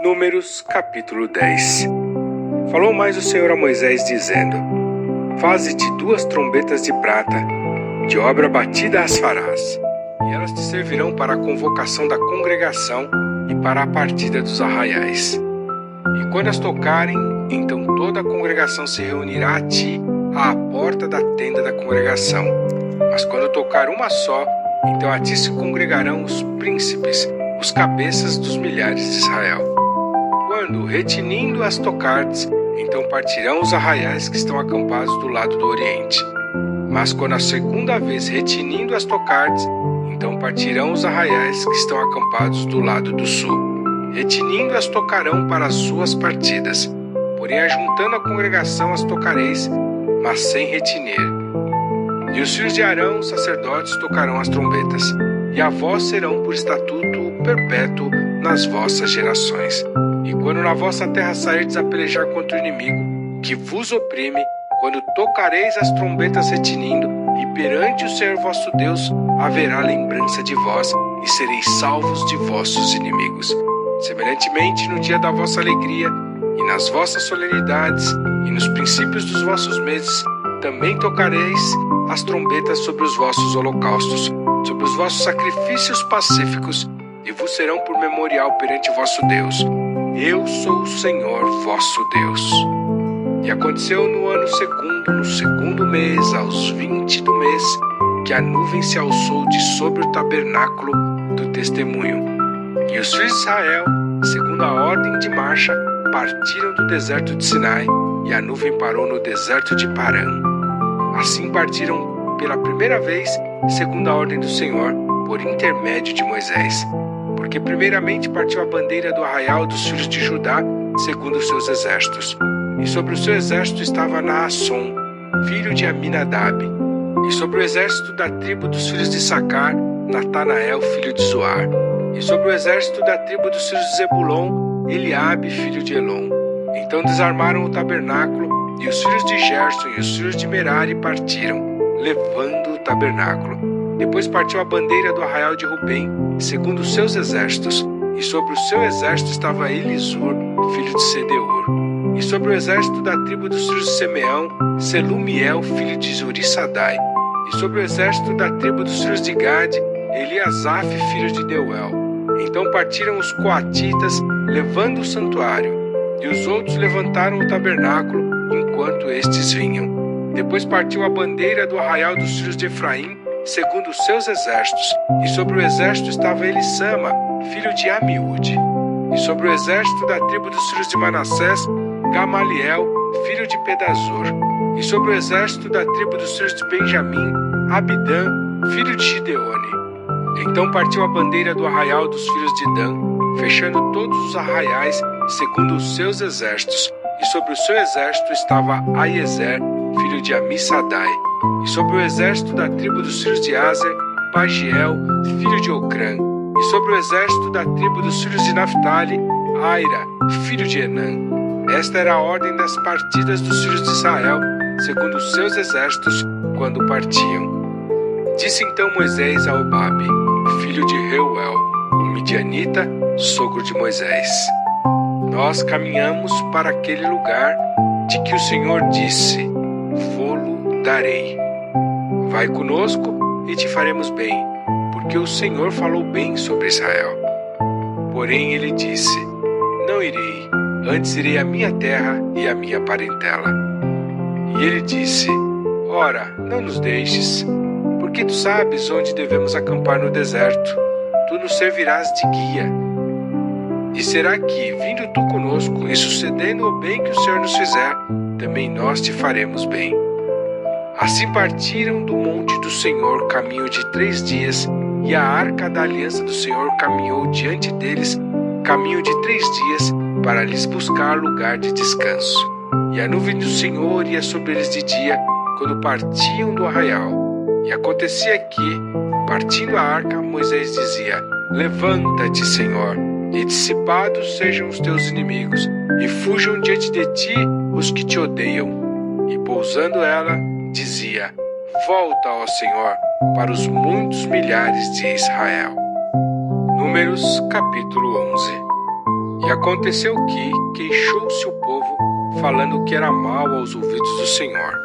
Números capítulo 10. Falou mais o Senhor a Moisés, dizendo: Faze-te 2 trombetas de prata, de obra batida as farás, e elas te servirão para a convocação da congregação e para a partida dos arraiais. E quando as tocarem, então toda a congregação se reunirá a ti à porta da tenda da congregação. Mas quando tocar uma só, então a ti se congregarão os príncipes, os cabeças dos milhares de Israel. Quando, retinindo as tocardes, então partirão os arraiais que estão acampados do lado do oriente. Mas quando a segunda vez retinindo as tocardes, então partirão os arraiais que estão acampados do lado do sul. Retinindo as tocarão para as suas partidas. Porém, ajuntando a congregação as tocareis, mas sem retinir. E os filhos de Arão, sacerdotes, tocarão as trombetas, e a vós serão por estatuto perpétuo nas vossas gerações. E quando na vossa terra sairdes a pelejar contra o inimigo, que vos oprime, quando tocareis as trombetas retinindo, e perante o Senhor vosso Deus haverá lembrança de vós, e sereis salvos de vossos inimigos. Semelhantemente, no dia da vossa alegria, e nas vossas solenidades, e nos princípios dos vossos meses, também tocareis as trombetas sobre os vossos holocaustos, sobre os vossos sacrifícios pacíficos, e vos serão por memorial perante vosso Deus. Eu sou o Senhor vosso Deus. E aconteceu no ano segundo, no segundo mês, aos 20 do mês, que a nuvem se alçou de sobre o tabernáculo do testemunho. E os filhos de Israel, segundo a ordem de marcha, partiram do deserto de Sinai, e a nuvem parou no deserto de Parã. Assim partiram pela primeira vez, segundo a ordem do Senhor, por intermédio de Moisés. Porque primeiramente partiu a bandeira do arraial dos filhos de Judá, segundo os seus exércitos. E sobre o seu exército estava Naasson, filho de Aminadab. E sobre o exército da tribo dos filhos de Issacar, Natanael, filho de Zoar. E sobre o exército da tribo dos filhos de Zebulon, Eliabe, filho de Elon. Então desarmaram o tabernáculo, e os filhos de Gerson e os filhos de Merari partiram, levando o tabernáculo. Depois partiu a bandeira do arraial de Rubem, segundo os seus exércitos, e sobre o seu exército estava Elisur, filho de Sedeur. E sobre o exército da tribo dos filhos de Simeão, Selumiel, filho de Zurissadai. E sobre o exército da tribo dos filhos de Gade, Eliasaf, filho de Deuel. Então partiram os coatitas, levando o santuário, e os outros levantaram o tabernáculo, enquanto estes vinham. Depois partiu a bandeira do arraial dos filhos de Efraim, segundo os seus exércitos, e sobre o exército estava Elissama, filho de Amiúde. E sobre o exército da tribo dos filhos de Manassés, Gamaliel, filho de Pedazur. E sobre o exército da tribo dos filhos de Benjamim, Abidã, filho de Gideone. Então partiu a bandeira do arraial dos filhos de Dan, fechando todos os arraiais, segundo os seus exércitos. E sobre o seu exército estava Aiezer, filho de Amissadai. E sobre o exército da tribo dos filhos de Aser, Pagiel, filho de Ocrã. E sobre o exército da tribo dos filhos de Naphtali, Aira, filho de Enã. Esta era a ordem das partidas dos filhos de Israel, segundo os seus exércitos, quando partiam. Disse então Moisés a Obabe, filho de Reuel, o midianita, sogro de Moisés: Nós caminhamos para aquele lugar de que o Senhor disse: Vô-lo darei. Vai conosco e te faremos bem, porque o Senhor falou bem sobre Israel. Porém ele disse: Não irei, antes irei à minha terra e à minha parentela. E ele disse: Ora, não nos deixes, porque tu sabes onde devemos acampar no deserto. Tu nos servirás de guia. E será que, vindo tu conosco e sucedendo o bem que o Senhor nos fizer, também nós te faremos bem. Assim partiram do monte do Senhor caminho de 3 dias, e a arca da aliança do Senhor caminhou diante deles caminho de 3 dias, para lhes buscar lugar de descanso. E a nuvem do Senhor ia sobre eles de dia, quando partiam do arraial. E acontecia que, partindo a arca, Moisés dizia: Levanta-te, Senhor, e dissipados sejam os teus inimigos, e fujam diante de ti os que te odeiam. E pousando ela, dizia: Volta, ó Senhor, para os muitos milhares de Israel. Números capítulo 11. E aconteceu que queixou-se o povo, falando que era mal aos ouvidos do Senhor.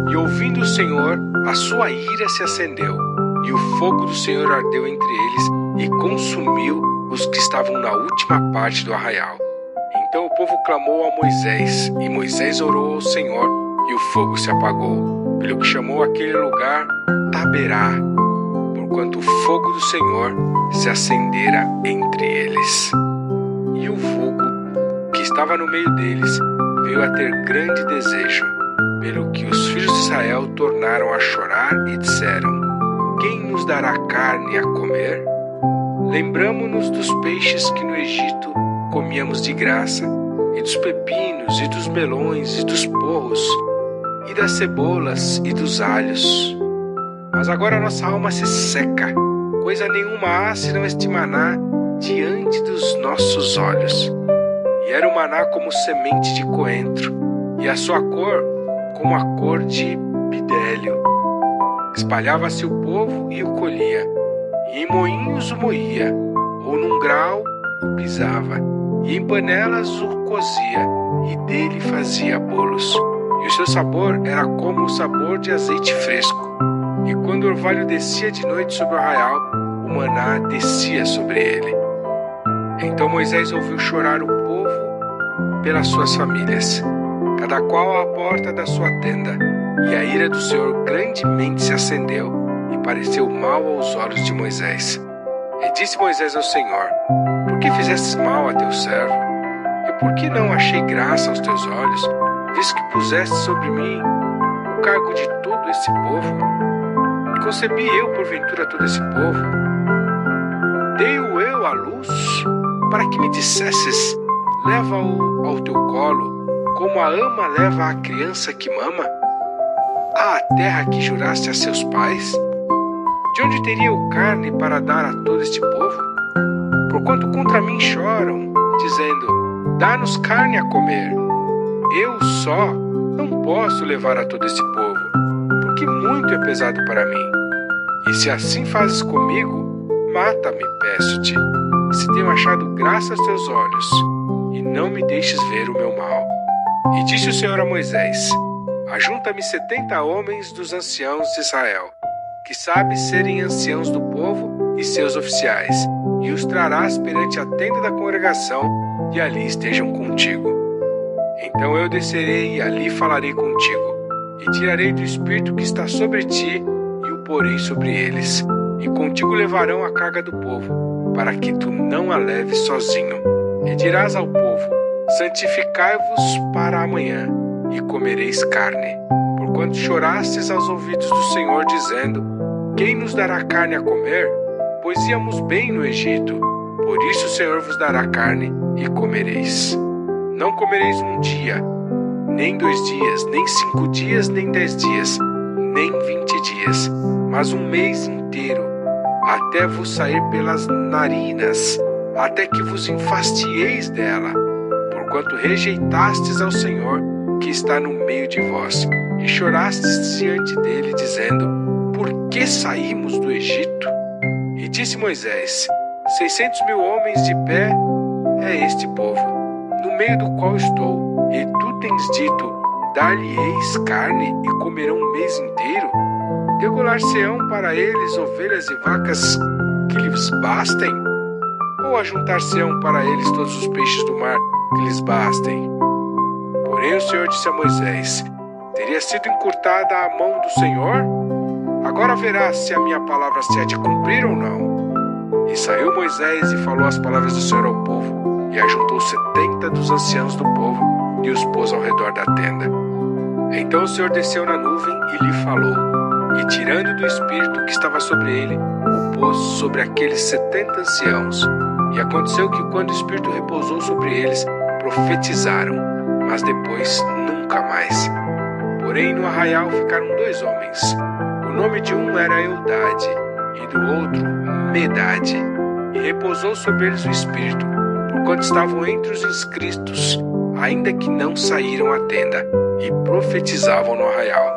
E ouvindo o Senhor, a sua ira se acendeu, e o fogo do Senhor ardeu entre eles, e consumiu os que estavam na última parte do arraial. Então o povo clamou a Moisés, e Moisés orou ao Senhor, e o fogo se apagou, pelo que chamou aquele lugar Taberá, porquanto o fogo do Senhor se acendera entre eles. E o vulgo que estava no meio deles veio a ter grande desejo, pelo que os filhos de Israel tornaram a chorar e disseram: quem nos dará carne a comer? Lembramo-nos dos peixes que no Egito comíamos de graça, e dos pepinos, e dos melões, e dos porros, e das cebolas, e dos alhos. Mas agora nossa alma se seca, coisa nenhuma há senão este maná diante dos nossos olhos. E era o maná como semente de coentro, e a sua cor como a cor de bidélio. Espalhava-se o povo e o colhia, e em moinhos o moía, ou num grau o pisava, e em panelas o cozia, e dele fazia bolos. E o seu sabor era como o sabor de azeite fresco. E quando o orvalho descia de noite sobre o arraial, o maná descia sobre ele. Então Moisés ouviu chorar o povo pelas suas famílias, cada qual à porta da sua tenda. E a ira do Senhor grandemente se acendeu, e pareceu mal aos olhos de Moisés. E disse Moisés ao Senhor: por que fizestes mal a teu servo? E por que não achei graça aos teus olhos, visto que puseste sobre mim o cargo de todo esse povo? Concebi eu, porventura, todo esse povo? Dei-o eu à luz, para que me dissesses: leva-o ao teu colo, como a ama leva a criança que mama? À terra que juraste a seus pais? De onde teria eu carne para dar a todo este povo? Porquanto contra mim choram, dizendo: dá-nos carne a comer. Eu só não posso levar a todo este povo, porque muito é pesado para mim. E se assim fazes comigo, mata-me, peço-te, se tenho achado graça aos teus olhos, e não me deixes ver o meu mal. E disse o Senhor a Moisés: ajunta-me 70 homens dos anciãos de Israel, que sabes serem anciãos do povo e seus oficiais, e os trarás perante a tenda da congregação, e ali estejam contigo. Então eu descerei e ali falarei contigo, e tirarei do espírito que está sobre ti, e o porei sobre eles. E contigo levarão a carga do povo, para que tu não a leves sozinho. E dirás ao povo: santificai-vos para amanhã, e comereis carne. Porquanto chorastes aos ouvidos do Senhor, dizendo: quem nos dará carne a comer? Pois íamos bem no Egito. Por isso o Senhor vos dará carne, e comereis. Não comereis um dia, nem 2 dias, nem 5 dias, nem 10 dias, nem 20 dias, mas um mês inteiro, até vos sair pelas narinas, até que vos enfastieis dela, porquanto rejeitastes ao Senhor, que está no meio de vós, e chorastes diante dele, dizendo: por que saímos do Egito? E disse Moisés: 600.000 homens de pé é este povo, no meio do qual estou, e tu tens dito: dar-lhe-eis carne e comerão um mês inteiro? Degolar-se-ão para eles ovelhas e vacas que lhes bastem? Ou ajuntar-se-ão para eles todos os peixes do mar que lhes bastem? Porém o Senhor disse a Moisés: teria sido encurtada a mão do Senhor? Agora verás se a minha palavra se há de cumprir ou não. E saiu Moisés e falou as palavras do Senhor ao povo, e ajuntou 70 dos anciãos do povo, e os pôs ao redor da tenda. Então o Senhor desceu na nuvem e lhe falou, e tirando do espírito que estava sobre ele, o pôs sobre aqueles 70 anciãos. E aconteceu que quando o espírito repousou sobre eles, profetizaram, mas depois nunca mais. Porém no arraial ficaram 2 homens. O nome de um era Eldade, e do outro Medade. E repousou sobre eles o espírito, porquanto estavam entre os inscritos, ainda que não saíram à tenda, e profetizavam no arraial.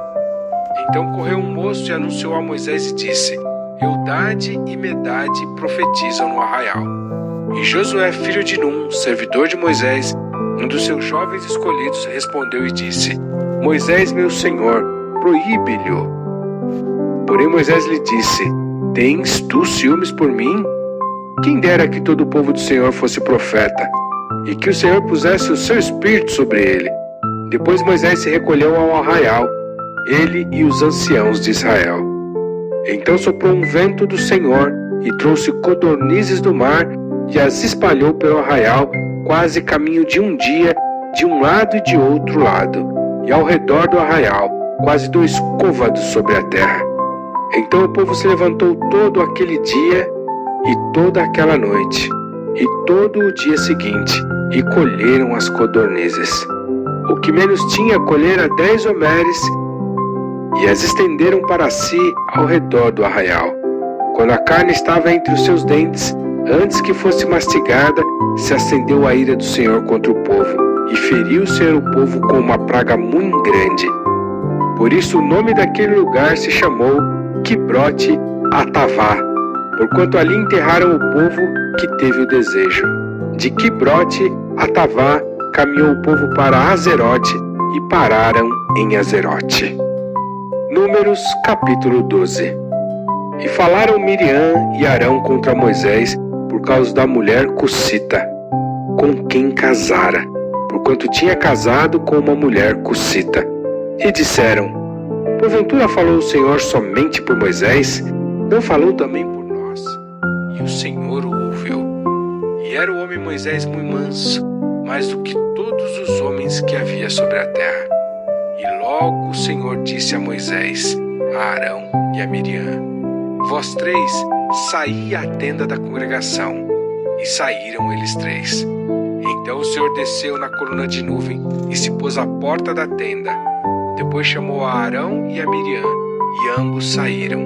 Então correu um moço e anunciou a Moisés e disse: Eldade e Medade profetizam no arraial. E Josué, filho de Num, servidor de Moisés, um dos seus jovens escolhidos, respondeu e disse: Moisés, meu senhor, proíbe-lhe. Porém Moisés lhe disse: Tens tu ciúmes por mim? Quem dera que todo o povo do Senhor fosse profeta, e que o Senhor pusesse o seu espírito sobre ele. Depois Moisés se recolheu ao arraial, ele e os anciãos de Israel. Então soprou um vento do Senhor e trouxe codornizes do mar e as espalhou pelo arraial, quase caminho de um dia, de um lado e de outro lado, e ao redor do arraial, quase 2 côvados sobre a terra. Então o povo se levantou todo aquele dia e toda aquela noite, e todo o dia seguinte, e colheram as codornizes. O que menos tinha colhera 10 homeres, e as estenderam para si ao redor do arraial. Quando a carne estava entre os seus dentes, antes que fosse mastigada, se acendeu a ira do Senhor contra o povo, e feriu o Senhor o povo com uma praga muito grande. Por isso o nome daquele lugar se chamou Quibrote Atavá, porquanto ali enterraram o povo que teve o desejo. De Quibrote Atavá caminhou o povo para Azerote e pararam em Azerote. Números capítulo 12. E falaram Miriam e Arão contra Moisés por causa da mulher cussita, com quem casara, porquanto tinha casado com uma mulher cussita. E disseram: Porventura falou o Senhor somente por Moisés? Não falou também por nós? E o Senhor o ouviu. E era o homem Moisés muito manso, mais do que todos os homens que havia sobre a terra. E logo o Senhor disse a Moisés, a Arão e a Miriam: Vós 3, saí à tenda da congregação. E saíram eles 3. Então o Senhor desceu na coluna de nuvem e se pôs à porta da tenda. Depois chamou a Arão e a Miriam, e ambos saíram.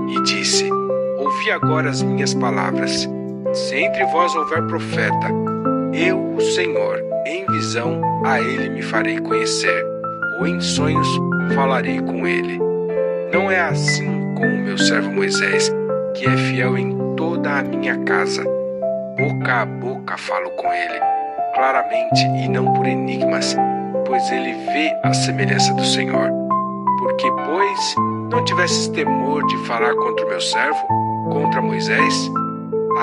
E disse: Ouvi agora as minhas palavras. Se entre vós houver profeta, eu, o Senhor, em visão, a ele me farei conhecer, ou em sonhos falarei com ele. Não é assim com o meu servo Moisés, que é fiel em toda a minha casa. Boca a boca falo com ele, claramente e não por enigmas, pois ele vê a semelhança do Senhor. Porque, pois, não tivesses temor de falar contra o meu servo, contra Moisés?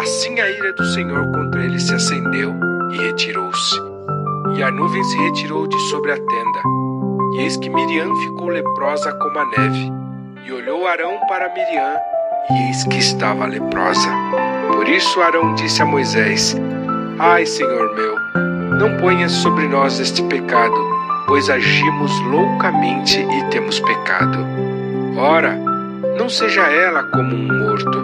Assim a ira do Senhor contra ele se acendeu e retirou-se. E a nuvem se retirou de sobre a tenda. E eis que Miriam ficou leprosa como a neve. E olhou Arão para Miriam, e eis que estava leprosa. Por isso Arão disse a Moisés: Ai, Senhor meu, não ponhas sobre nós este pecado, pois agimos loucamente e temos pecado. Ora, não seja ela como um morto,